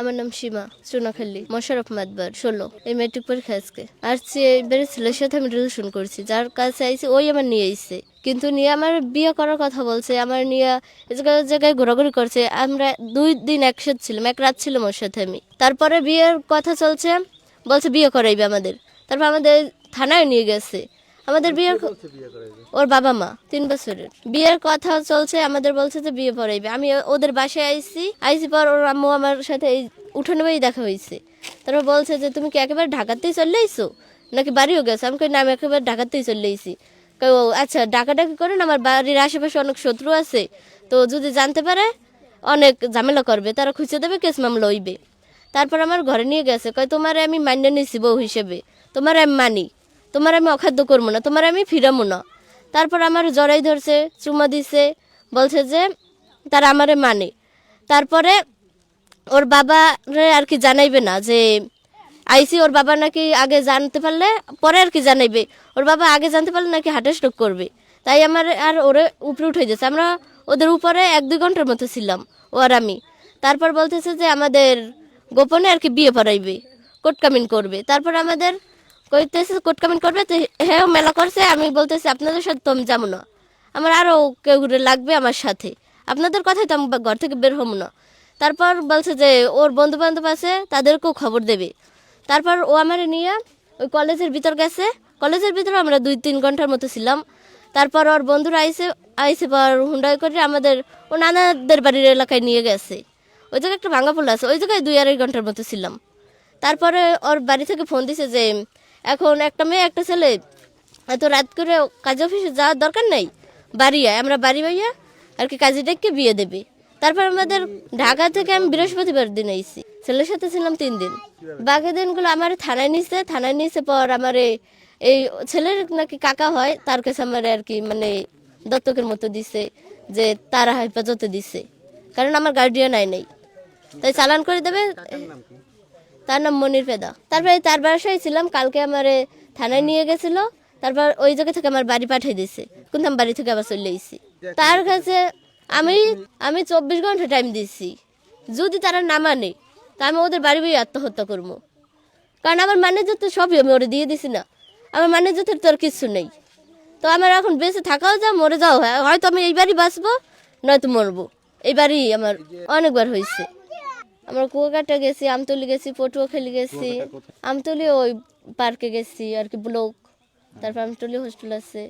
আমার নাম সীমা চুনাখালী মোশাররফ মাদবার 16 এই মেট্রিক পরীক্ষা আজকে আসছি। এবারে ছেলের সাথে আমি রিলেশন করছি, যার কাছে আইছি ওই আমার নিয়ে আইছে, কিন্তু নিয়ে আমার বিয়ে করার কথা বলছে, আমার নিয়ে জায়গায় ঘোরাঘুরি করছে। আমরা 2 দিন একসাথে ছিলাম, এক রাত ছিলাম ওর সাথে আমি। তারপরে বিয়ের কথা চলছে, বলছে বিয়ে করাইবে আমাদের। তারপর আমাদের থানায় নিয়ে গেছে। আমাদের বিয়ের ওর বাবা মা 3 বছরের বিয়ের কথা চলছে, আমাদের বলছে যে বিয়ে পড়াইবে। আমি ওদের বাসায় আইসি পর ওর আম্মু আমার সাথে এই উঠানে দেখা হয়েছে। তারপর বলছে যে তুমি কি একেবারে ঢাকাতেই চলে আইসো নাকি বাড়িও গেছো? আমি কই না, আমি একেবারে ঢাকাতেই চলে আইসি। ও আচ্ছা, ডাকাডাকি করেন, আমার বাড়ির আশেপাশে অনেক শত্রু আছে, তো যদি জানতে পারে অনেক ঝামেলা করবে, তারা খুঁজে দেবে, কেস মামলা হইবে। তারপর আমার ঘরে নিয়ে গেছে, কয় তোমারে আমি মান্য নিছি বউ হিসেবে, তোমার আমি মানি, তোমার আমি অখাদ্য করবো না, তোমার আমি ফিরামো না। তারপর আমার জড়াই ধরছে, চুমা দিছে, বলছে যে তারা আমারে মানে। তারপরে ওর বাবারে আর কি জানাইবে না যে আইসি। ওর বাবা নাকি আগে জানতে পারলে পরে আর কি জানাইবে, ওর বাবা আগে জানতে পারলে নাকি হার্ট স্ট্রোক করবে। তাই আমার আর ওরে উপরে উঠে যাচ্ছে। আমরা ওদের উপরে 1-2 ঘন্টার মতো ছিলাম ও আর আমি। তারপর বলতেছে যে আমাদের গোপনে আর কি বিয়ে পড়াইবে, কোর্ট কামিন করবে। তারপর আমাদের কইতেছে কোর্ট কামিন করবে, তো হ্যাঁ মেলা করছে। আমি বলতেছি আপনাদের সাথে তো আমি যাবো না, আমার আরও কেউ লাগবে আমার সাথে, আপনাদের কথাই তো আমি ঘর থেকে বের হবো না। তারপর বলছে যে ওর বন্ধু বান্ধব আছে, তাদেরকেও খবর দেবে। তারপর ও আমার নিয়ে ওই কলেজের ভিতর গেছে। কলেজের ভিতরে আমরা 2-3 ঘন্টার মতো ছিলাম। তারপর ওর বন্ধুরা আইসে পর হুন্ডাই করে আমাদের ও নানাদের বাড়ির এলাকায় নিয়ে গেছে। ওই জায়গায় একটা ভাঙা পোল আছে, ওই জায়গায় 2-2.5 ঘন্টার মতো ছিলাম। তারপরে ওর বাড়ি থেকে ফোন দিছে যে এখন একটা মেয়ে একটা ছেলে এত রাত করে কাজ অফিসে যাওয়ার দরকার নেই, বাড়ি আয়, আমরা বাড়ি বাইয়া আর কি কাজে ডেকে বিয়ে দেবে। তারপর আমাদের ঢাকা থেকে আমি বৃহস্পতিবার দিন আইছি, ছেলের সাথে ছিলাম 3 দিন। বাকি দিনগুলো আমার থানায় নিছে পর আমার এই ছেলের নাকি কাকা হয়, তার কাছে আমার আর কি মানে দত্তকের মতো দিছে, যে তারা হেফাজতে দিছে, কারণ আমার গার্ডিয়ান নাই, তাই চালান করে দেবে। তার নাম মনির পেদা। তারপরে তার বাসায় ছিলাম, কালকে আমার থানায় নিয়ে গেছিল। তারপর ওই জায়গা থেকে আমার বাড়ি পাঠিয়ে দিয়েছে, কিন্তু আমি বাড়ি থেকে আবার চলে এসেছি। তার কাছে আমি আমি 24 ঘন্টা টাইম দিচ্ছি, যদি তারা না মানে তা আমি ওদের বাড়ি বই আত্মহত্যা করবো। কারণ আমার ম্যানেজার তো সবই আমি ওরা দিয়ে দিছি না, আমার ম্যানেজার তো আর কিছু নেই। তো আমার এখন বেঁচে থাকাও যা মরে যাও, হয়তো আমি এই বাড়ি বাঁচবো নয়তো মরবো। এই বাড়ি আমার অনেকবার হয়েছে। আমরা কুয়াকাটা গেছি, আমতলি গেছি, পটুয়াখালী গেছি। আমতলি ওই পার্কে গেছি আর কি, ব্লক। তারপর আমতলি হোস্টেল আছে।